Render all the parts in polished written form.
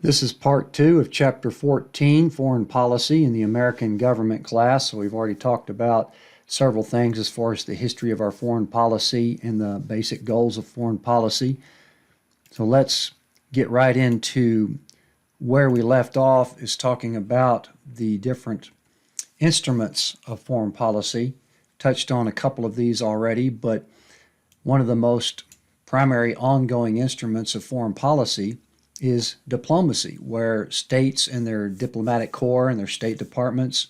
This is part 2 of Chapter 14, Foreign Policy in the American Government class. So we've already talked about several things as far as the history of our foreign policy and the basic goals of foreign policy. So let's get right into where we left off, is talking about the different instruments of foreign policy. Touched on a couple of these already, but one of the most primary ongoing instruments of foreign policy is diplomacy, where states and their diplomatic corps and their state departments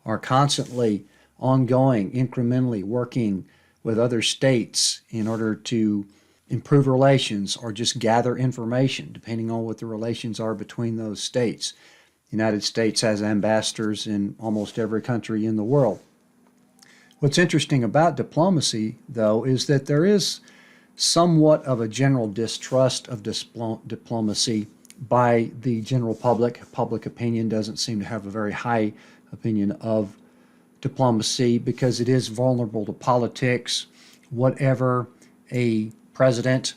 are constantly ongoing, incrementally working with other states in order to improve relations or just gather information, depending on what the relations are between those states. The United States has ambassadors in almost every country in the world. What's interesting about diplomacy, though, is that there is somewhat of a general distrust of diplomacy by the general public. Public opinion doesn't seem to have a very high opinion of diplomacy because it is vulnerable to politics. Whatever a president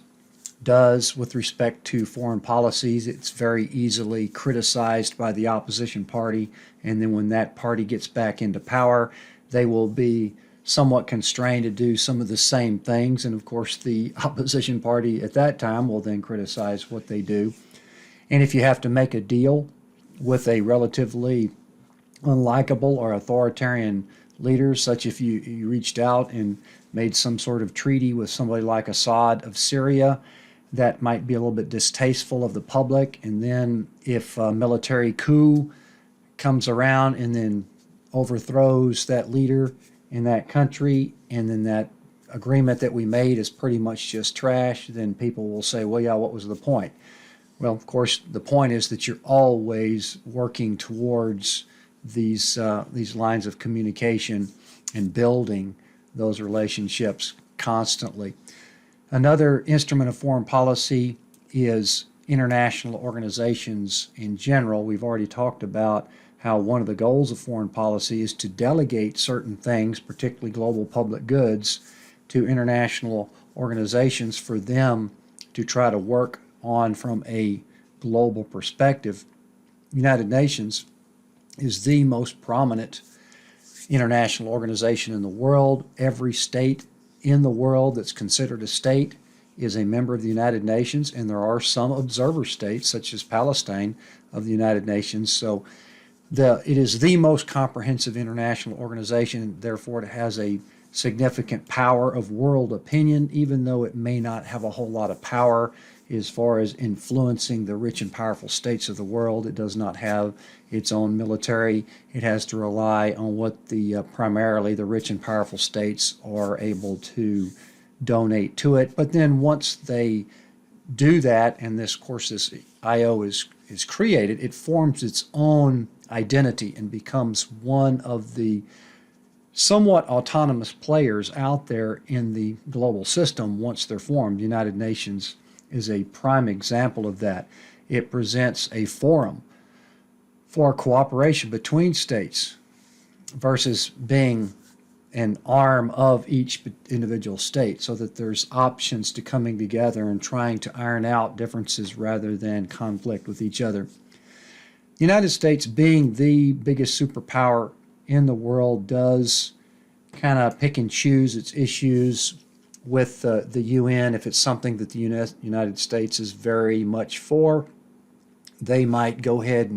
does with respect to foreign policies, it's very easily criticized by the opposition party, and then when that party gets back into power, they will be somewhat constrained to do some of the same things, and of course the opposition party at that time will then criticize what they do. And if you have to make a deal with a relatively unlikable or authoritarian leader, such if you reached out and made some sort of treaty with somebody like Assad of Syria, that might be a little bit distasteful of the public. And then if a military coup comes around and then overthrows that leader in that country, and then that agreement that we made is pretty much just trash, then people will say, well, yeah, what was the point? Well, of course, the point is that you're always working towards these lines of communication and building those relationships constantly. Another instrument of foreign policy is international organizations in general. We've already talked about how one of the goals of foreign policy is to delegate certain things, particularly global public goods, to international organizations for them to try to work on from a global perspective. The United Nations is the most prominent international organization in the world. Every state in the world that's considered a state is a member of the United Nations, and there are some observer states, such as Palestine, of the United Nations. So it is the most comprehensive international organization, and therefore it has a significant power of world opinion, even though it may not have a whole lot of power as far as influencing the rich and powerful states of the world. It does not have its own military. It has to rely on what primarily the rich and powerful states are able to donate to it. But then once they do that, and this, of course, this IO is created, it forms its own identity and becomes one of the somewhat autonomous players out there in the global system once they're formed. The United Nations is a prime example of that. It presents a forum for cooperation between states versus being an arm of each individual state, so that there's options to coming together and trying to iron out differences rather than conflict with each other. The United States, being the biggest superpower in the world, does kind of pick and choose its issues with the UN. If it's something that the United States is very much for, they might go ahead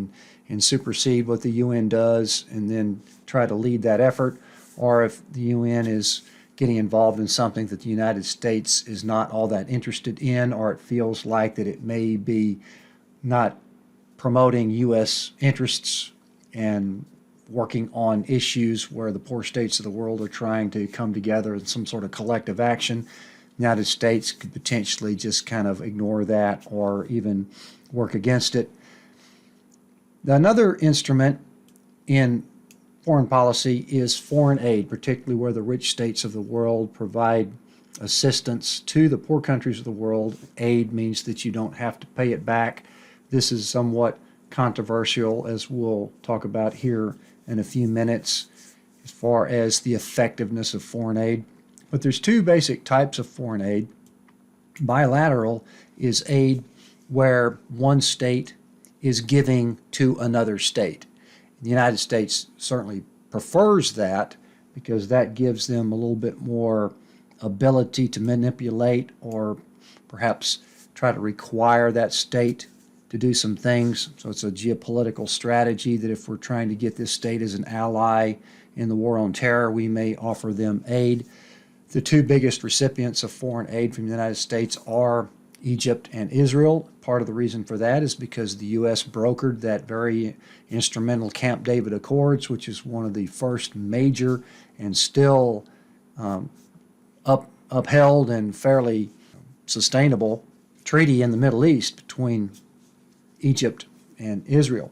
and supersede what the UN does and then try to lead that effort. Or if the UN is getting involved in something that the United States is not all that interested in, or it feels like that it may be not promoting U.S. interests and working on issues where the poor states of the world are trying to come together in some sort of collective action, the United States could potentially just kind of ignore that or even work against it. Another instrument in foreign policy is foreign aid, particularly where the rich states of the world provide assistance to the poor countries of the world. Aid means that you don't have to pay it back. This is somewhat controversial, as we'll talk about here in a few minutes, as far as the effectiveness of foreign aid. But there's two basic types of foreign aid. Bilateral is aid where one state is giving to another state. The United States certainly prefers that because that gives them a little bit more ability to manipulate or perhaps try to require that state to do some things. So it's a geopolitical strategy that if we're trying to get this state as an ally in the war on terror, we may offer them aid. The two biggest recipients of foreign aid from the United States are Egypt and Israel. Part of the reason for that is because the U.S. brokered that very instrumental Camp David Accords, which is one of the first major and still upheld and fairly sustainable treaty in the Middle East between Egypt and Israel.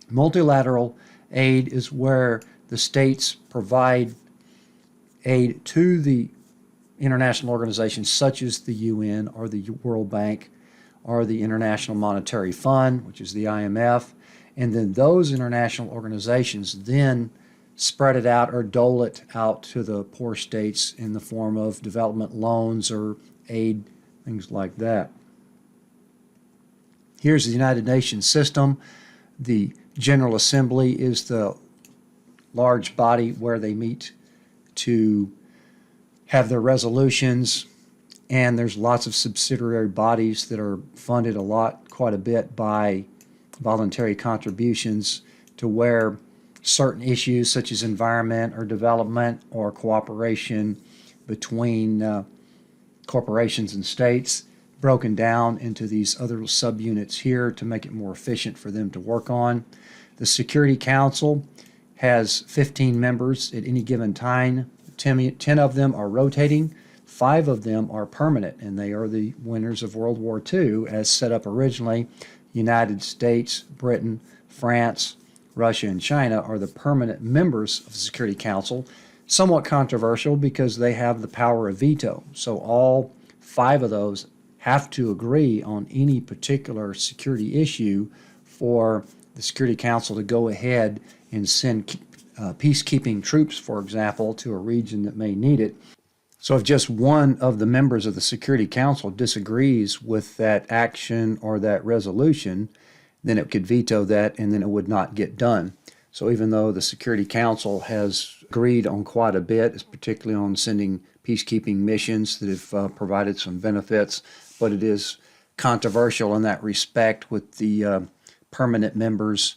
Multilateral aid is where the states provide aid to the international organizations such as the UN or the World Bank or the International Monetary Fund, which is the IMF, and then those international organizations then spread it out or dole it out to the poor states in the form of development loans or aid, things like that. Here's the United Nations system. The General Assembly is the large body where they meet to have their resolutions, and there's lots of subsidiary bodies that are funded quite a bit by voluntary contributions to where certain issues such as environment or development or cooperation between corporations and states broken down into these other subunits here to make it more efficient for them to work on. The Security Council has 15 members at any given time. 10 of them are rotating, 5 of them are permanent, and they are the winners of World War II as set up originally. United States, Britain, France, Russia, and China are the permanent members of the Security Council. Somewhat controversial because they have the power of veto. So all 5 of those have to agree on any particular security issue for the Security Council to go ahead and send peacekeeping troops, for example, to a region that may need it. So if just one of the members of the Security Council disagrees with that action or that resolution, then it could veto that and then it would not get done. So even though the Security Council has agreed on quite a bit, particularly on sending peacekeeping missions that have provided some benefits, but it is controversial in that respect with the permanent members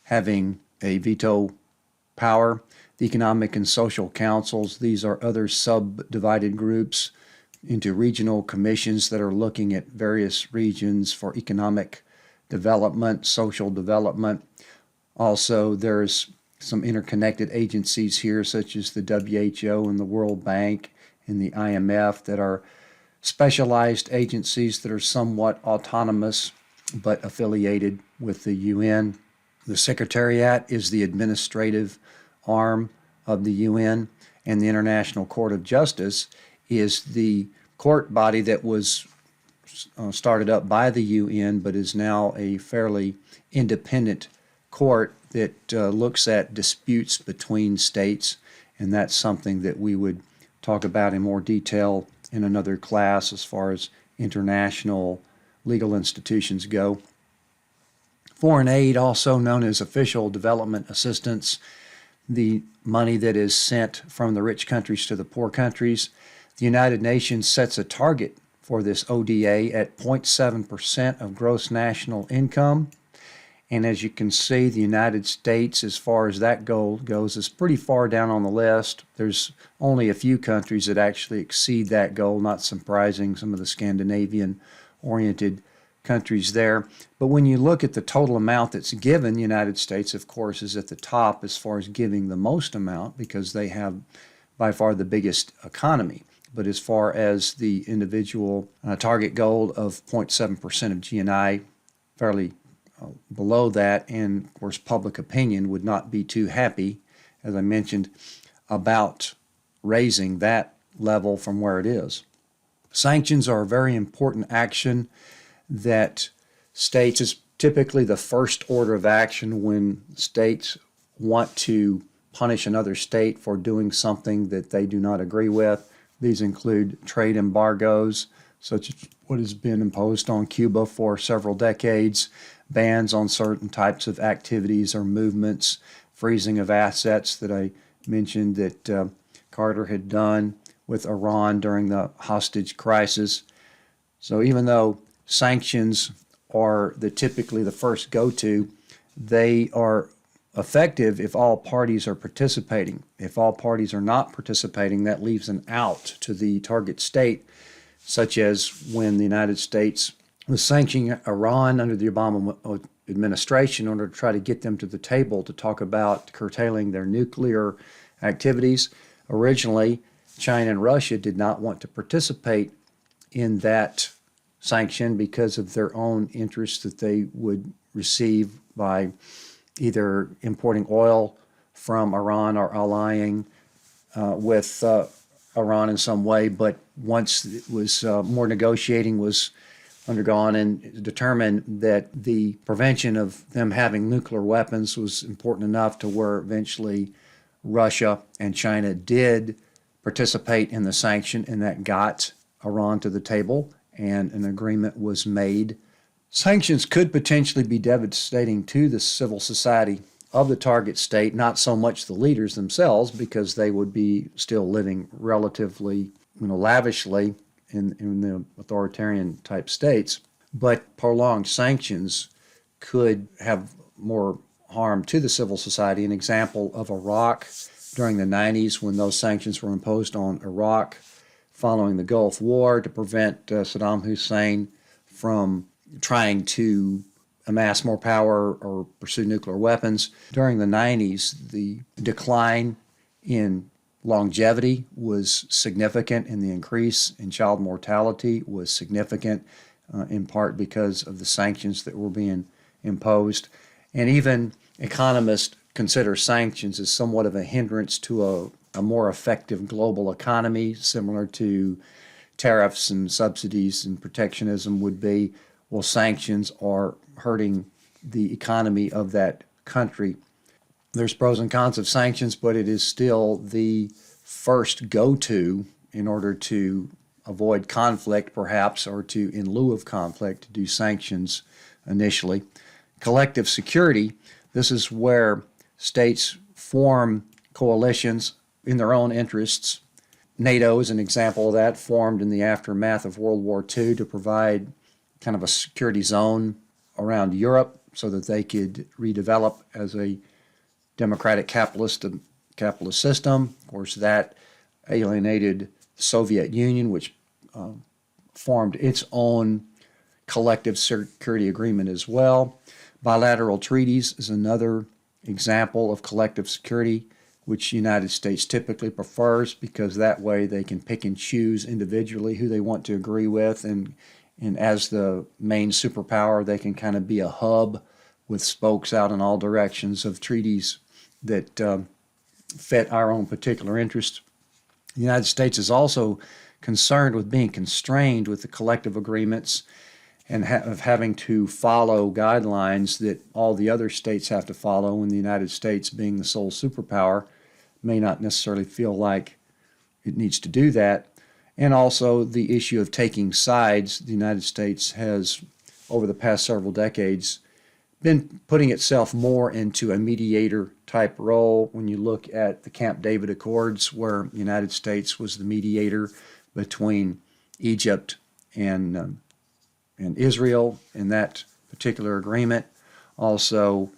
having a veto power. The Economic and Social Councils, these are other subdivided groups into regional commissions that are looking at various regions for economic development, social development. Also, there's some interconnected agencies here, such as the WHO and the World Bank and the IMF, that are specialized agencies that are somewhat autonomous but affiliated with the UN. The Secretariat is the administrative arm of the UN, and the International Court of Justice is the court body that was started up by the UN but is now a fairly independent court that looks at disputes between states, and that's something that we would talk about in more detail in another class as far as international legal institutions go. Foreign aid, also known as official development assistance, the money that is sent from the rich countries to the poor countries. The United Nations sets a target for this ODA at 0.7% of gross national income. And as you can see, the United States, as far as that goal goes, is pretty far down on the list. There's only a few countries that actually exceed that goal, not surprising, some of the Scandinavian-oriented countries there. But when you look at the total amount that's given, the United States, of course, is at the top as far as giving the most amount because they have by far the biggest economy. But as far as the individual target goal of 0.7% of GNI, fairly below that, and of course public opinion would not be too happy, as I mentioned, about raising that level from where it is. Sanctions are a very important action that states is typically the first order of action when states want to punish another state for doing something that they do not agree with. These include trade embargoes, such as what has been imposed on Cuba for several decades, bans on certain types of activities or movements, freezing of assets that I mentioned that Carter had done with Iran during the hostage crisis. So even though sanctions are typically the first go-to, they are effective if all parties are participating. If all parties are not participating, that leaves an out to the target state, such as when the United States was sanctioning Iran under the Obama administration in order to try to get them to the table to talk about curtailing their nuclear activities. Originally, China and Russia did not want to participate in that sanction because of their own interests that they would receive by either importing oil from Iran or allying with Iran in some way. But once it was more negotiating was undergone and determined that the prevention of them having nuclear weapons was important enough to where eventually Russia and China did participate in the sanction, and that got Iran to the table and an agreement was made. Sanctions could potentially be devastating to the civil society of the target state, not so much the leaders themselves, because they would be still living relatively, lavishly in the authoritarian type states. But prolonged sanctions could have more harm to the civil society. An example of Iraq during the 90s, when those sanctions were imposed on Iraq following the Gulf War to prevent Saddam Hussein from trying to amass more power or pursue nuclear weapons. During the 90s, the decline in longevity was significant, and the increase in child mortality was significant, in part because of the sanctions that were being imposed. And even economists consider sanctions as somewhat of a hindrance to a more effective global economy, similar to tariffs and subsidies and protectionism would be. Well, sanctions are hurting the economy of that country. There's pros and cons of sanctions, but it is still the first go-to in order to avoid conflict, perhaps, or to, in lieu of conflict, to do sanctions initially. Collective security, this is where states form coalitions in their own interests. NATO is an example of that, formed in the aftermath of World War II to provide kind of a security zone around Europe so that they could redevelop as a democratic capitalist system. Of course, that alienated the Soviet Union, which formed its own collective security agreement as well. Bilateral treaties is another example of collective security, which the United States typically prefers because that way they can pick and choose individually who they want to agree with, and as the main superpower, they can kind of be a hub with spokes out in all directions of treaties that fit our own particular interests. The United States is also concerned with being constrained with the collective agreements and of having to follow guidelines that all the other states have to follow, and the United States, being the sole superpower, may not necessarily feel like it needs to do that. And also the issue of taking sides. The United States has, over the past several decades, been putting itself more into a mediator type role. When you look at the Camp David Accords, where the United States was the mediator between Egypt and Israel in that particular agreement, also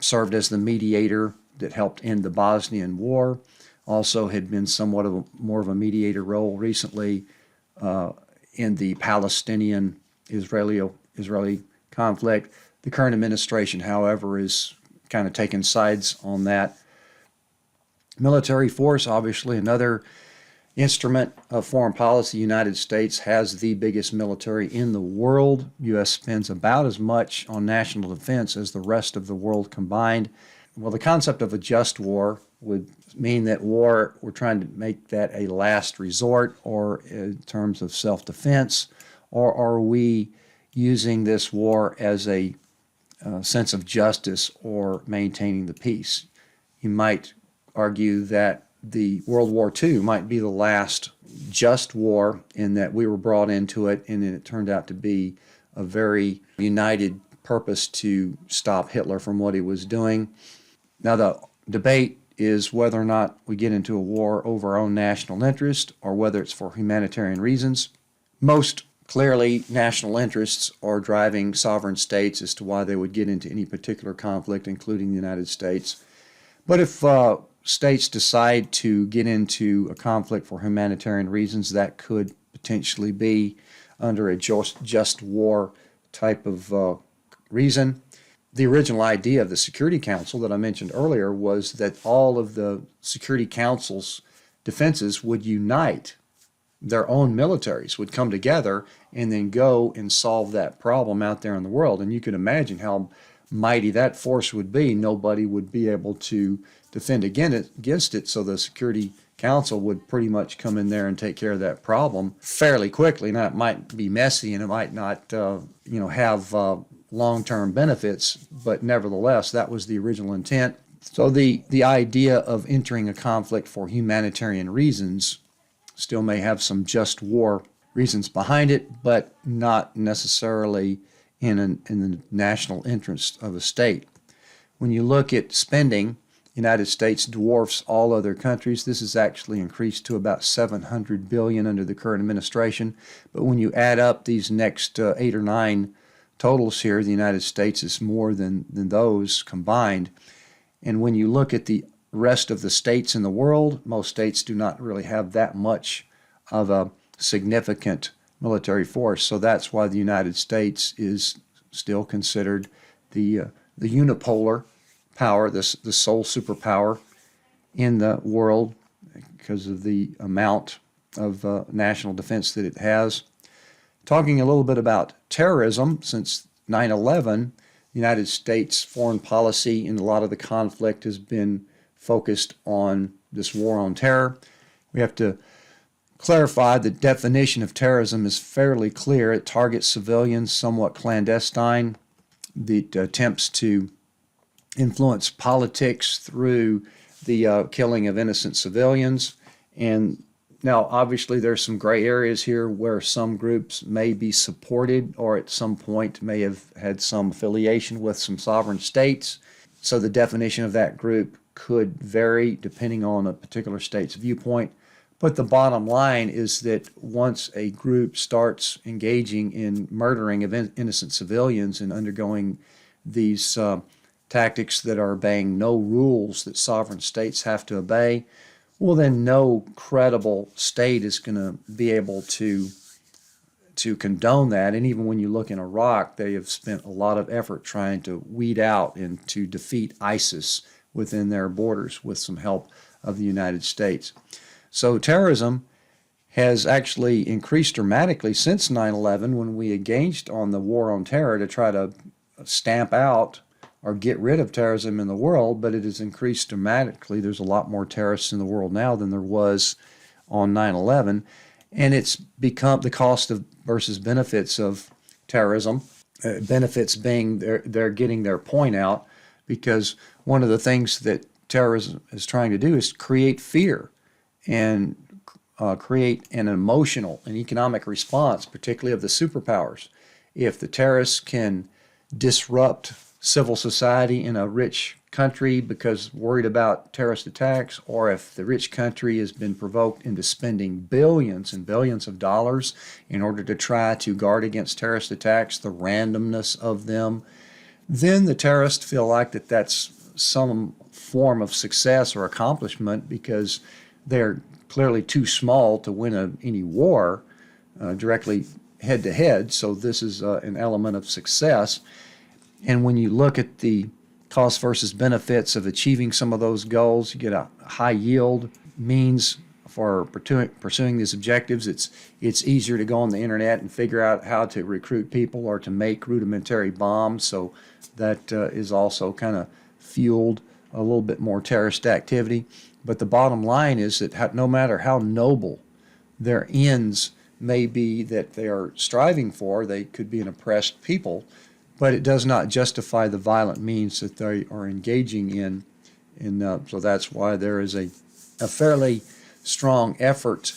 served as the mediator that helped end the Bosnian War, also had been somewhat of more of a mediator role recently in the Palestinian-Israeli conflict. The current administration, however, is kind of taking sides on that. Military force, obviously, another instrument of foreign policy. The United States has the biggest military in the world. The U.S. spends about as much on national defense as the rest of the world combined. Well, the concept of a just war would mean that war, we're trying to make that a last resort, or in terms of self-defense, or are we using this war as a sense of justice or maintaining the peace? You might argue that the World War II might be the last just war, in that we were brought into it, and it turned out to be a very united purpose to stop Hitler from what he was doing. Now, the debate is whether or not we get into a war over our own national interest or whether it's for humanitarian reasons. Most clearly, national interests are driving sovereign states as to why they would get into any particular conflict, including the United States. But if states decide to get into a conflict for humanitarian reasons, that could potentially be under a just war type of reason. The original idea of the Security Council that I mentioned earlier was that all of the Security Council's defenses would unite. Their own militaries would come together and then go and solve that problem out there in the world. And you can imagine how mighty that force would be. Nobody would be able to defend against it, so the Security Council would pretty much come in there and take care of that problem fairly quickly. Now, it might be messy and it might not have long-term benefits, but nevertheless, that was the original intent. So the idea of entering a conflict for humanitarian reasons still may have some just war reasons behind it, but not necessarily in the national interest of a state. When you look at spending, the United States dwarfs all other countries. This has actually increased to about $700 billion under the current administration. But when you add up these next 8 or 9 totals here, the United States is more than those combined. And when you look at the rest of the states in the world, most states do not really have that much of a significant military force. So that's why the United States is still considered the unipolar power, the sole superpower in the world because of the amount of national defense that it has. Talking a little bit about terrorism, since 9/11, the United States foreign policy in a lot of the conflict has been focused on this war on terror. We have to clarify the definition of terrorism is fairly clear. It targets civilians, somewhat clandestine. It attempts to influence politics through the killing of innocent civilians. And now, obviously, there's some gray areas here where some groups may be supported or at some point may have had some affiliation with some sovereign states. So the definition of that group could vary depending on a particular state's viewpoint. But the bottom line is that once a group starts engaging in murdering of innocent civilians and undergoing these tactics that are obeying no rules that sovereign states have to obey, well, then no credible state is going to be able to condone that. And even when you look in Iraq, they have spent a lot of effort trying to weed out and to defeat ISIS within their borders with some help of the United States. So terrorism has actually increased dramatically since 9/11, when we engaged on the war on terror to try to stamp out or get rid of terrorism in the world, but it has increased dramatically. There's a lot more terrorists in the world now than there was on 9/11, and it's become the cost of versus benefits of terrorism. Benefits being they're getting their point out, because one of the things that terrorism is trying to do is create fear and create an emotional and economic response, particularly of the superpowers. If the terrorists can disrupt civil society in a rich country because worried about terrorist attacks, or if the rich country has been provoked into spending billions and billions of dollars in order to try to guard against terrorist attacks, the randomness of them, then the terrorists feel like that's some form of success or accomplishment, because they're clearly too small to win any war directly head to head. So this is an element of success. And when you look at the cost versus benefits of achieving some of those goals, you get a high yield means for pursuing these objectives. It's easier to go on the internet and figure out how to recruit people or to make rudimentary bombs. So that is also kind of fueled a little bit more terrorist activity. But the bottom line is that no matter how noble their ends may be that they are striving for, they could be an oppressed people, but it does not justify the violent means that they are engaging in. And so that's why there is a a fairly strong effort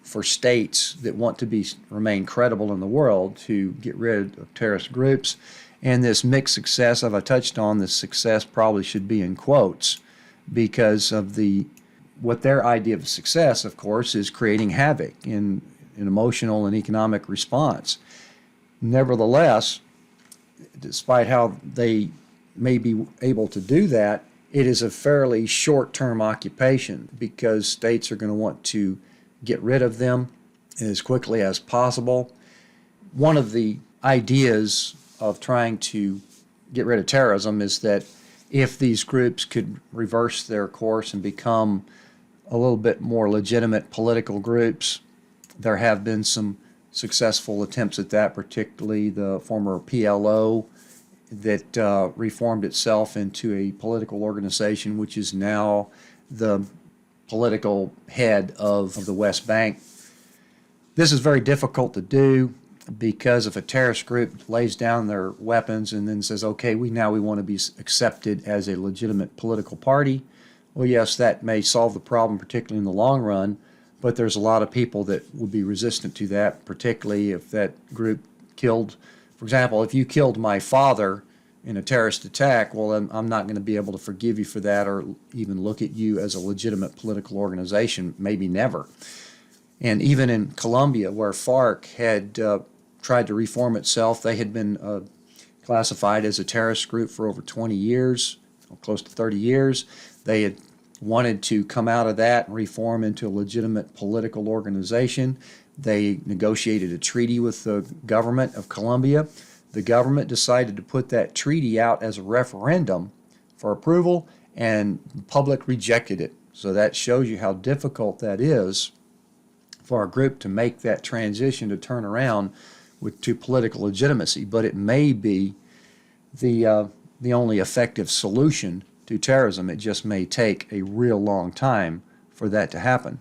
for states that want to remain credible in the world to get rid of terrorist groups. And this mixed success, as I touched on, this success probably should be in quotes because of what their idea of success, of course, is creating havoc in an emotional and economic response. Nevertheless, despite how they may be able to do that, it is a fairly short-term occupation because states are going to want to get rid of them as quickly as possible. One of the ideas of trying to get rid of terrorism is that if these groups could reverse their course and become a little bit more legitimate political groups, there have been some successful attempts at that, particularly the former PLO that reformed itself into a political organization, which is now the political head of the West Bank. This is very difficult to do because if a terrorist group lays down their weapons and then says, okay, we want to be accepted as a legitimate political party, well, yes, that may solve the problem, particularly in the long run, but there's a lot of people that would be resistant to that, particularly if that group killed, for example, if you killed my father in a terrorist attack, well, then I'm not going to be able to forgive you for that or even look at you as a legitimate political organization, maybe never. And even in Colombia, where FARC had tried to reform itself, they had been classified as a terrorist group for over 20 years, close to 30 years. They had wanted to come out of that and reform into a legitimate political organization. They negotiated a treaty with the government of Colombia. The government decided to put that treaty out as a referendum for approval, and the public rejected it. So that shows you how difficult that is for a group to make that transition to turn around to political legitimacy. But it may be the only effective solution to terrorism. It just may take a real long time for that to happen.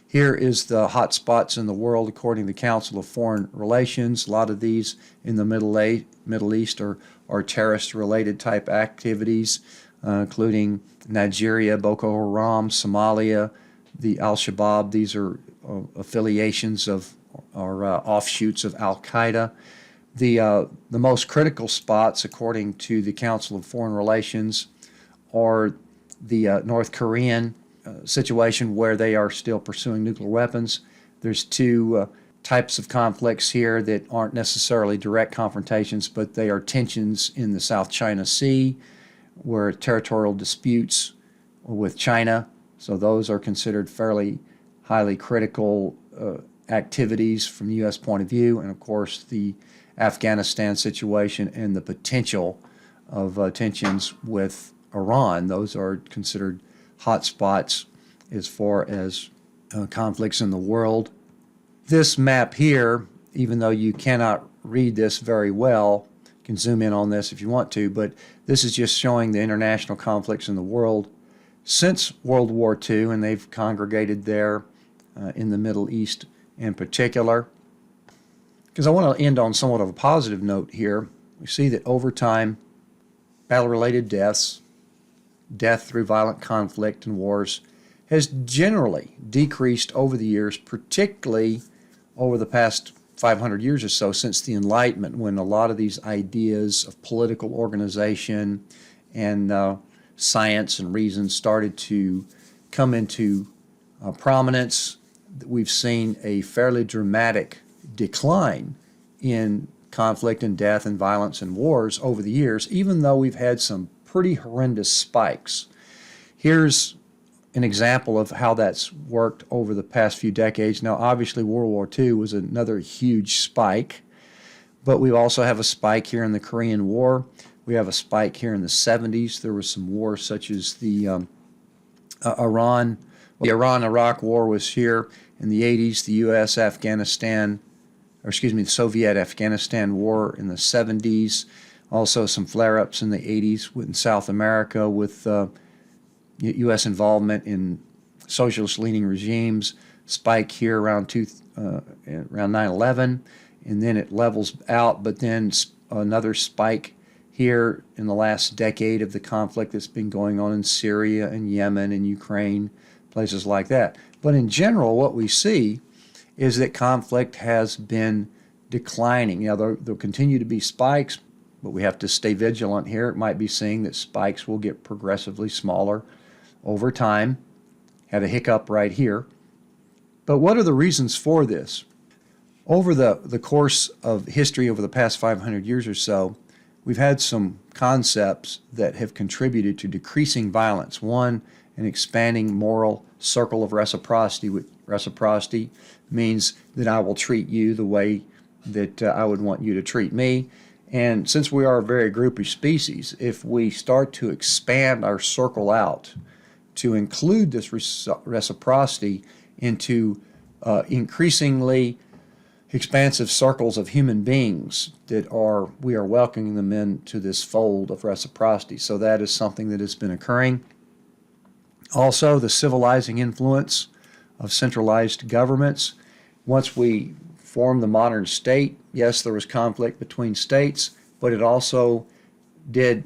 Here is the hot spots in the world according to the Council of Foreign Relations. A lot of these in the Middle East are terrorist-related type activities, including Nigeria, Boko Haram, Somalia, the Al-Shabaab. These are affiliations of or offshoots of Al-Qaeda. The most critical spots, according to the Council of Foreign Relations, are the North Korean situation where they are still pursuing nuclear weapons. There's two types of conflicts here that aren't necessarily direct confrontations, but they are tensions in the South China Sea, where territorial disputes with China. So those are considered fairly highly critical activities from the U.S. point of view. And of course, the Afghanistan situation and the potential of tensions with Iran. Those are considered hot spots as far as conflicts in the world. This map here, even though you cannot read this very well, you can zoom in on this if you want to, but this is just showing the international conflicts in the world since World War II, and they've congregated there in the Middle East in particular. Because I want to end on somewhat of a positive note here. We see that over time, battle-related deaths, death through violent conflict and wars, has generally decreased over the years, particularly over the past 500 years or so since the Enlightenment, when a lot of these ideas of political organization and science and reason started to come into prominence. We've seen a fairly dramatic decline in conflict and death and violence and wars over the years, even though we've had some pretty horrendous spikes. Here's an example of how that's worked over the past few decades. Now, obviously, World War II was another huge spike, but we also have a spike here in the Korean War. We have a spike here in the 70s. There was some wars such as the Iran-Iraq War was here in the 80s, the the Soviet-Afghanistan War in the 70s, also some flare-ups in the 80s in South America with U.S. involvement in socialist-leaning regimes, spike here around 9/11, and then it levels out, but then another spike here in the last decade of the conflict that's been going on in Syria and Yemen and Ukraine, places like that. But in general, what we see is that conflict has been declining. There'll continue to be spikes, but we have to stay vigilant here. It might be seeing that spikes will get progressively smaller over time. Had a hiccup right here. But what are the reasons for this? Over the course of history over the past 500 years or so, we've had some concepts that have contributed to decreasing violence. One, an expanding moral circle of reciprocity. Reciprocity means that I will treat you the way that I would want you to treat me. And since we are a very groupy species, if we start to expand our circle out to include this reciprocity into increasingly expansive circles of human beings we are welcoming them into this fold of reciprocity. So that is something that has been occurring. Also, the civilizing influence of centralized governments. Once we formed the modern state, yes, there was conflict between states, but it also did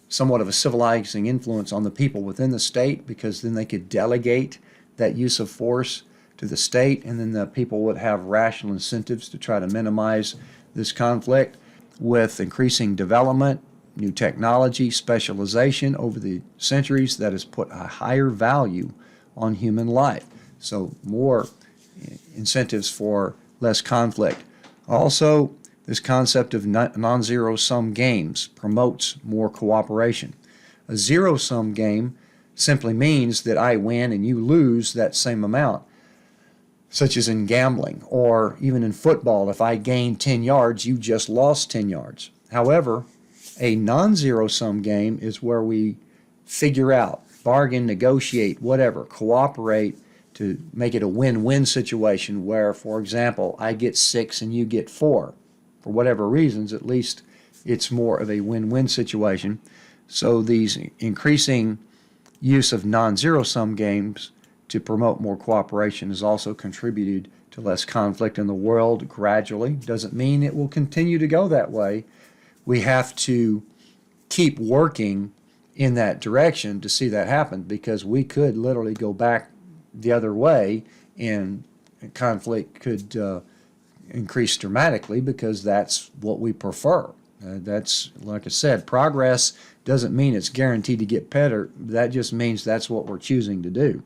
somewhat of a civilizing influence on the people within the state, because then they could delegate that use of force to the state, and then the people would have rational incentives to try to minimize this conflict. With increasing development, new technology, specialization over the centuries, that has put a higher value on human life. So more incentives for less conflict. Also, this concept of non-zero-sum games promotes more cooperation. A zero-sum game simply means that I win and you lose that same amount, such as in gambling or even in football. If I gain 10 yards, you just lost 10 yards. However, a non-zero-sum game is where we figure out, bargain, negotiate, whatever, cooperate to make it a win-win situation where, for example, I get 6 and you get 4. For whatever reasons, at least it's more of a win-win situation. So these increasing use of non-zero-sum games to promote more cooperation has also contributed to less conflict in the world gradually. Doesn't mean it will continue to go that way. We have to keep working in that direction to see that happen, because we could literally go back the other way and conflict could increase dramatically, because that's what we prefer. That's, like I said, progress doesn't mean it's guaranteed to get better. That just means that's what we're choosing to do.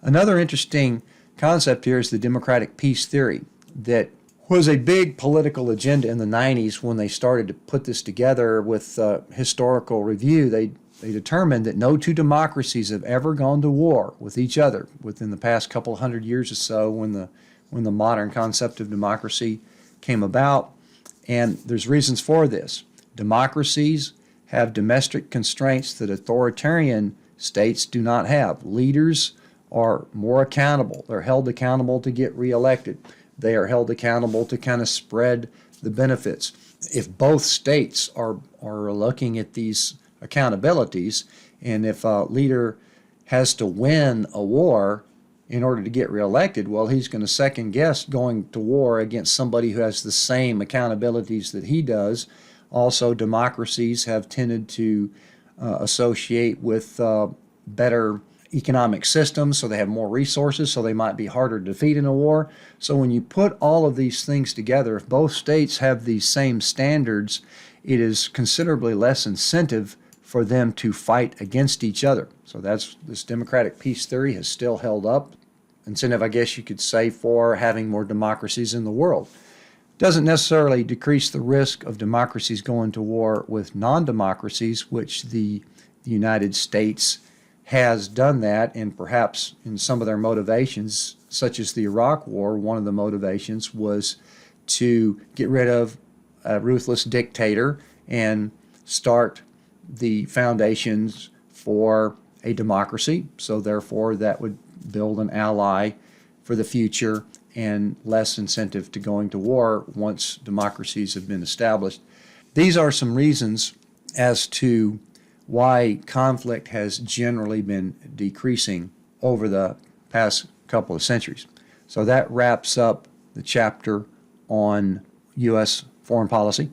Another interesting concept here is the democratic peace theory, that was a big political agenda in the 90s when they started to put this together with historical review. They determined that no two democracies have ever gone to war with each other within the past couple hundred years or so when the modern concept of democracy came about. And there's reasons for this. Democracies have domestic constraints that authoritarian states do not have. Leaders are more accountable. They're held accountable to get reelected. They are held accountable to kind of spread the benefits. If both states are looking at these accountabilities, and if a leader has to win a war in order to get reelected, well, he's going to second guess going to war against somebody who has the same accountabilities that he does. Also, democracies have tended to associate with better economic systems, so they have more resources, so they might be harder to defeat in a war. So when you put all of these things together, if both states have these same standards, it is considerably less incentive for them to fight against each other. So that's this democratic peace theory has still held up. Incentive, I guess you could say, for having more democracies in the world. Doesn't necessarily decrease the risk of democracies going to war with non-democracies, which the United States has done that, and perhaps in some of their motivations, such as the Iraq War, one of the motivations was to get rid of a ruthless dictator and start the foundations for a democracy. So therefore, that would build an ally for the future and less incentive to going to war once democracies have been established. These are some reasons as to why conflict has generally been decreasing over the past couple of centuries. So that wraps up the chapter on U.S. foreign policy.